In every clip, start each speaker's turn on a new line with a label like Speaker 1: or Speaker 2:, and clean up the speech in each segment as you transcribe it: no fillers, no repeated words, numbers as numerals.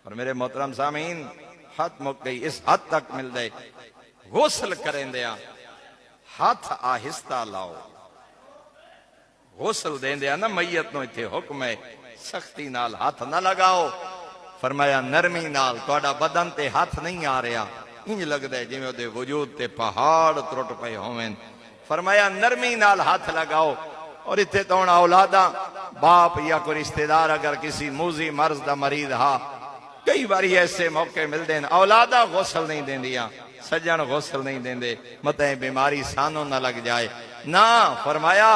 Speaker 1: और मेरे मोहतरम सामीन हद मुक गई, इस हद तक मिल गए गुस्ल करें दिया हाथ आहिस्ता लाओ। गुस्ल देंदिया ना मैयत नो इत्थे हुक्म है सख्ती नाल हाथ ना लगाओ। फरमाया नरमी नाल, तुहाडा बदन ते हाथ नहीं आ रहा, इंज लगदा है जिवें ओदे वजूद ते पहाड़ त्रुट पे होवें। फरमाया नरमी नाल हाथ लगाओ। और इत्थे तो हुण औलादा बाप या कोई रिश्तेदार अगर किसी मूजी मर्ज दा मरीज हा, कई बारी ऐसे मौके मिलते हैं औलादा गुस्ल नहीं देंदियां, सज्जन गुस्ल नहीं देंदे, मतें बीमारी सानू ना लग जाए ना। फरमाया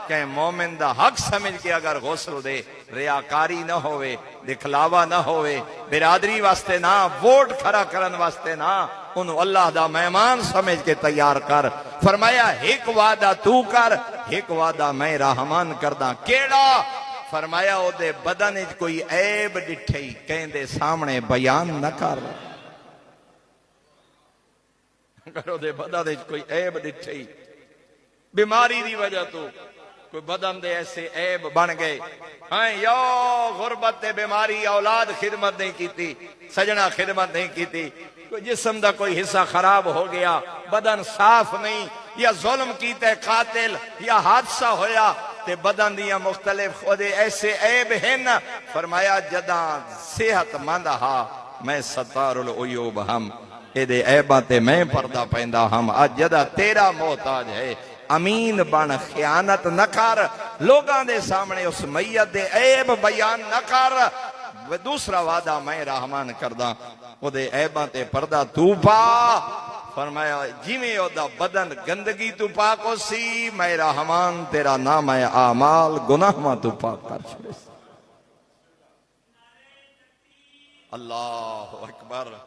Speaker 1: कि मोमिन दा हक समझ के अगर गुस्ल दे, रियाकारी ना होवे, दिखलावा ना होवे, बिरादरी वास्ते ना, वोट खड़ा करन वास्ते ना, उन्हों अल्लाह दा मेहमान समझ के तैयार कर। फरमाया एक वादा तू कर, एक वादा मैं रहमान करदा। केड़ा? फरमाया ओदे बदन च कोई ऐब डिठे कहंदे सामने बयान न कर। अगर ओदे बदन च कोई ऐब डिठे, बीमारी दी वजह तो कोई बदन दे ऐसे ऐब बन गए, हाँ यो गुरबत दे बीमारी, औलाद खिदमत नहीं की, सजना खिदमत नहीं की, कोई जिस्म दा कोई हिस्सा खराब हो गया, बदन साफ नहीं, या जुल्म कीते कातिल, या हादसा होया ते बदन दिया मुख्तलिफ ओदे ऐसे ऐब हैं। फरमाया जदा सेहतमंद हा मैं सतारुल उयूब हम, एदे ऐबा ते मैं पर्दा पैंदा हम। अज जदा तेरा मोहताज है, अमीन बन, खयानत न कर, लोगां दे सामने उस मैयत दे ऐब बयान न कर। दूसरा वादा मैं रहमान करदा, ओदे ऐबां ते पर्दा तू पा। फरमाया जिवें ओदा बदन गंदगी तू पाक हो सी, मैं रहमान तेरा नाम है आमाल गुनाह तू पाक कर छड़े। अल्लाह अकबर।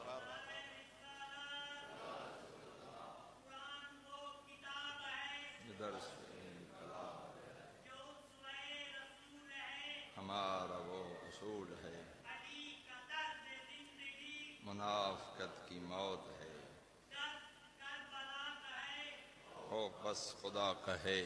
Speaker 1: हमारा वो उसूल है, मुनाफिकत की मौत है, हो बस खुदा कहे।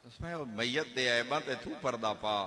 Speaker 1: उसमें मैयत दे ऐबा ते तू पर्दा पा।